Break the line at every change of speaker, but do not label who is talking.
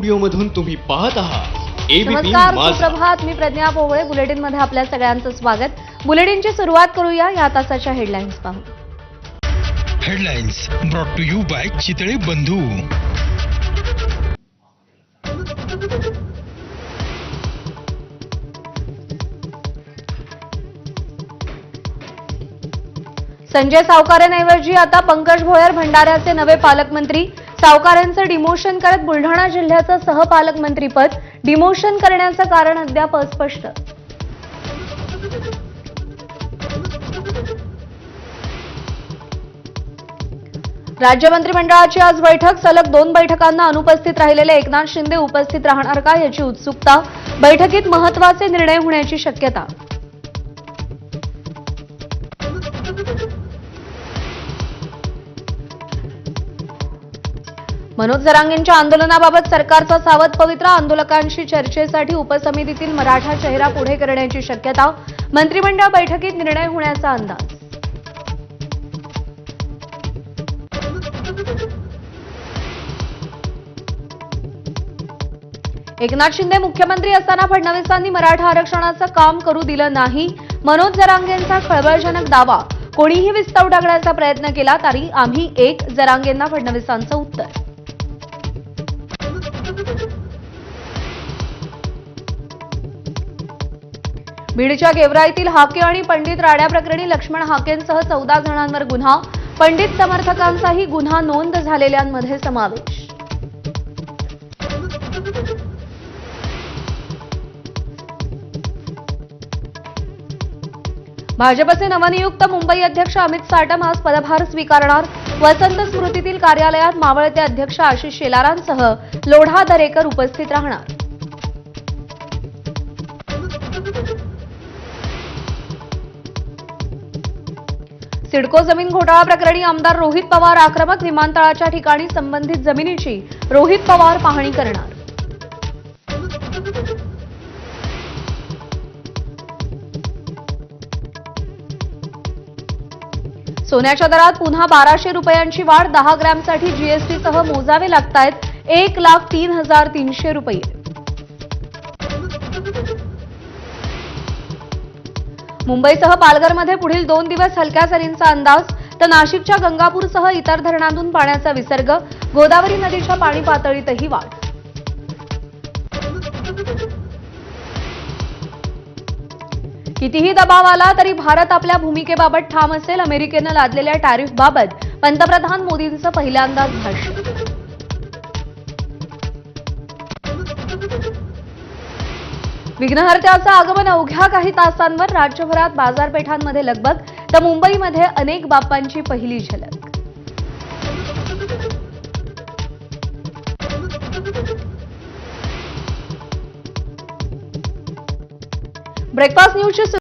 व्हिडिओमधून तुम्ही पाहत आहात एबीपी
नमस्कार,
माझा.
सुप्रभात. मी प्रज्ञा पोवळे. बुलेटिन मध्ये आपल्या सगळ्यांचं स्वागत. बुलेटिनची सुरुवात करूया या तासाच्या हेडलाईन्स पाहून.
Headlines brought to you by Chitale Bandhu.
Sanjay सावकारेंऐवजी आता पंकज भोयर भंडाऱ्याचे नवे पालकमंत्री. सावकारेंचं डिमोशन करत बुलढाणा जिल्ह्याचं सहपालकमंत्रीपद. डिमोशन करण्याचं कारण अद्याप अस्पष्ट. राज्य मंत्रिमंडळाची आज बैठक. सलग 2 बैठकांना अनुपस्थित राहिलेले एकनाथ शिंदे उपस्थित राहणार का याची उत्सुकता. बैठकीत महत्त्वाचे निर्णय होण्याची शक्यता. मनोज जरांगेंच्या आंदोलनाबाबत सरकारचा सावध पवित्रा. आंदोलकांशी चर्चेसाठी उपसमितीतील मराठा चेहरा पुढे करण्याची शक्यता. मंत्रिमंडळ बैठकीत निर्णय होण्याचा अंदाज. एकनाथ शिंदे मुख्यमंत्री असताना फडणवीसांनी मराठा आरक्षणाचं काम करू दिलं नाही. मनोज जरांगेंचा खळबळजनक दावा. कोणीही विस्तव टाकण्याचा प्रयत्न केला तरी आम्ही एक. जरांगेंना फडणवीसांचं उत्तर. बीडच्या गेवराईतील हाके आणि पंडित राड्या प्रकरणी लक्ष्मण हाकेंसह 14 जणांवर गुन्हा. पंडित समर्थकांचाही गुन्हा नोंद झालेल्यांमध्ये समावेश. भाजपचे नवनियुक्त मुंबई अध्यक्ष अमित साटम आज पदभार स्वीकारणार. वसंत स्मृतीतील कार्यालयात मावळते अध्यक्ष आशिष शेलारांसह लोढा दरेकर उपस्थित राहणार. सिडको जमीन घोटाळा प्रकरणी आमदार रोहित पवार आक्रमक. विमानतळाच्या ठिकाणी संबंधित जमिनीची रोहित पवार पाहणी करणार. सोन्याच्या दरात पुन्हा 1200 रुपयांची वाढ. 10 ग्रॅमसाठी जीएसटीसह मोजावे लागतायत 1,03,300 रुपये. मुंबईसह पालघरमध्ये पुढील 2 दिवस हलक्या सरींचा अंदाज. तर नाशिकच्या गंगापूरसह इतर धरणांतून पाण्याचा विसर्ग. गोदावरी नदीच्या पाणी पातळीतही वाढ. कितीही दबाव आला तरी भारत आपल्या भूमिकेबाबत ठाम असेल. अमेरिकेनं लादलेल्या टॅरिफबाबत पंतप्रधान मोदींचं पहिल्यांदाच भाष्य. विघ्नहर्त्याचं आगमन अवघ्या काही तासांवर. राज्यभरात बाजारपेठांमध्ये लगबग तर मुंबईमध्ये अनेक बाप्पांची पहिली झलक. ब्रेकफास्ट न्यूजची